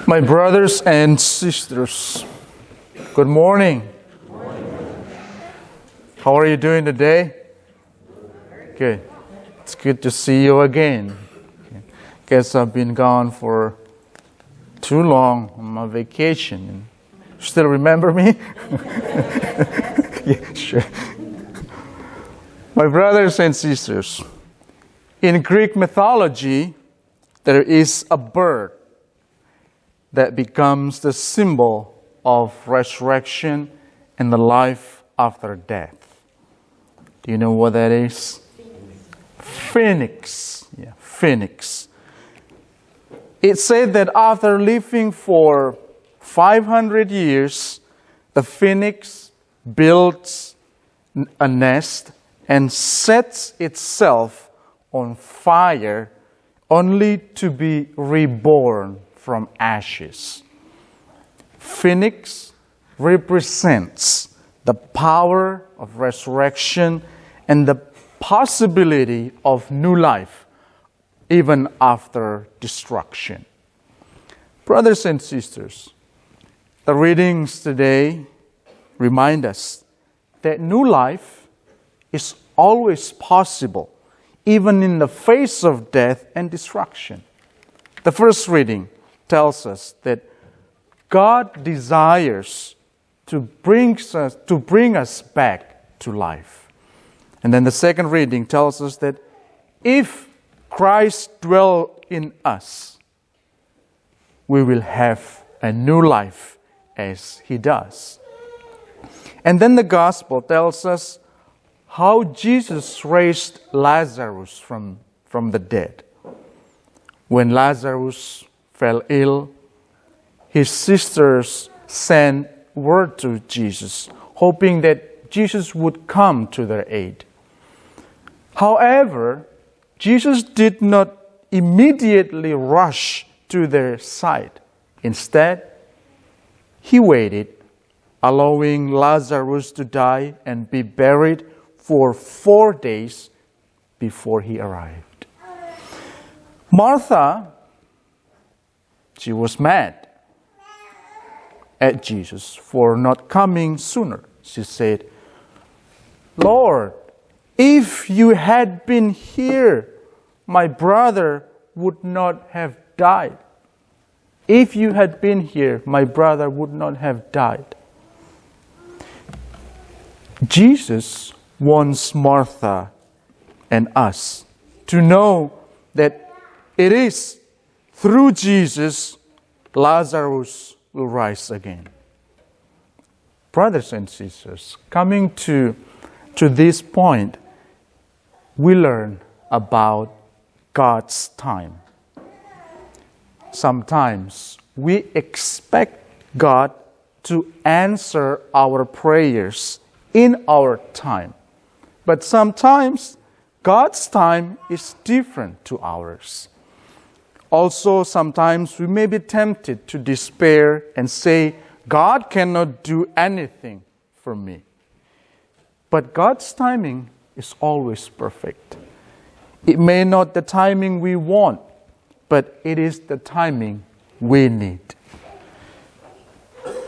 My brothers and sisters, good morning. How are you doing today? Good. It's good to see you again. Guess I've been gone for too long on my vacation. Still remember me? Yeah, sure. My brothers and sisters, in Greek mythology, there is a bird that becomes the symbol of resurrection and the life after death. Do you know what that is? Phoenix. Yeah, phoenix. It said that after living for 500 years, the phoenix builds a nest and sets itself on fire only to be reborn from ashes. Phoenix represents the power of resurrection and the possibility of new life even after destruction. Brothers and sisters, the readings today remind us that new life is always possible, even in the face of death and destruction. The first reading tells us that God desires to bring us back to life. And then the second reading tells us that if Christ dwells in us, we will have a new life as He does. And then the Gospel tells us how Jesus raised Lazarus from the dead. When Lazarus fell ill, his sisters sent word to Jesus, hoping that Jesus would come to their aid. However, Jesus did not immediately rush to their side. Instead, He waited, allowing Lazarus to die and be buried for 4 days before He arrived. Martha, she was mad at Jesus for not coming sooner. She said, "Lord, if you had been here, my brother would not have died. If you had been here, my brother would not have died." Jesus wants Martha and us to know that it is through Jesus, Lazarus will rise again. Brothers and sisters, coming to this point, we learn about God's time. Sometimes we expect God to answer our prayers in our time. But sometimes God's time is different to ours. Also, sometimes we may be tempted to despair and say, God cannot do anything for me. But God's timing is always perfect. It may not be the timing we want, but it is the timing we need.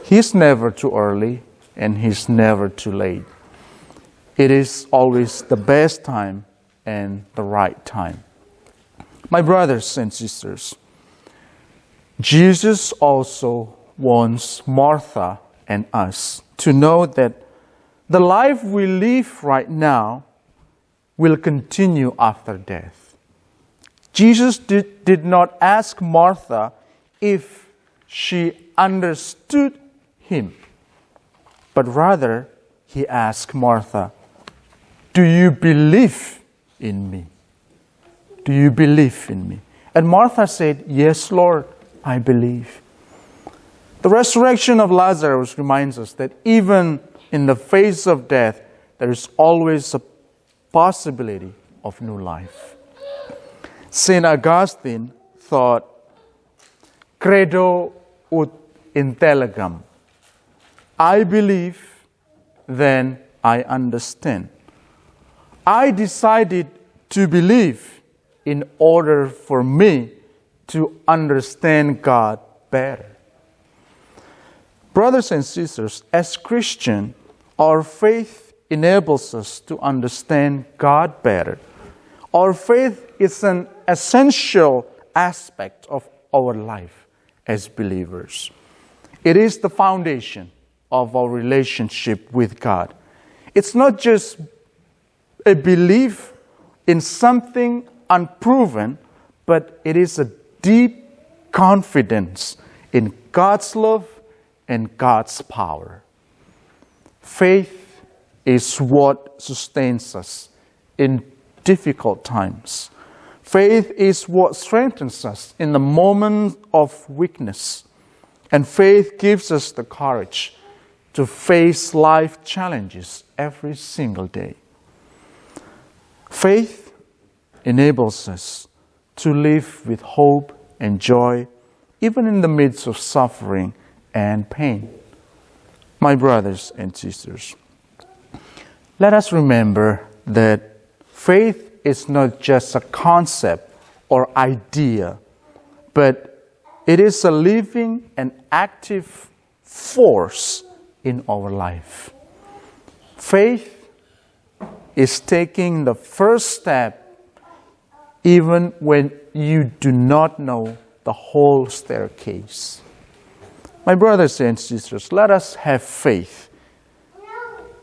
He's never too early and He's never too late. It is always the best time and the right time. My brothers and sisters, Jesus also wants Martha and us to know that the life we live right now will continue after death. Jesus did not ask Martha if she understood Him, but rather He asked Martha, "Do you believe in me? Do you believe in me?" And Martha said, "Yes, Lord, I believe." The resurrection of Lazarus reminds us that even in the face of death, there is always a possibility of new life. St. Augustine thought, "Credo ut intelligam." I believe, then I understand. I decided to believe in order for me to understand God better. Brothers and sisters, as Christians, our faith enables us to understand God better. Our faith is an essential aspect of our life as believers. It is the foundation of our relationship with God. It's not just a belief in something unproven, but it is a deep confidence in God's love and God's power. Faith is what sustains us in difficult times. Faith is what strengthens us in the moment of weakness. And faith gives us the courage to face life challenges every single day. Faith enables us to live with hope and joy, even in the midst of suffering and pain. My brothers and sisters, let us remember that faith is not just a concept or idea, but it is a living and active force in our life. Faith is taking the first step even when you do not know the whole staircase. My brothers and sisters, let us have faith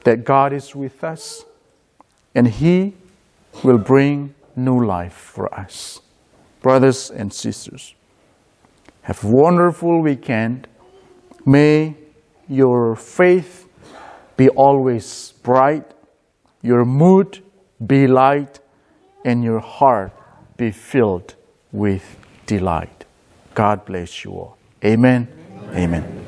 that God is with us and He will bring new life for us. Brothers and sisters, have a wonderful weekend. May your faith be always bright, your mood be light, and your heart be filled with delight. God bless you all. Amen. Amen.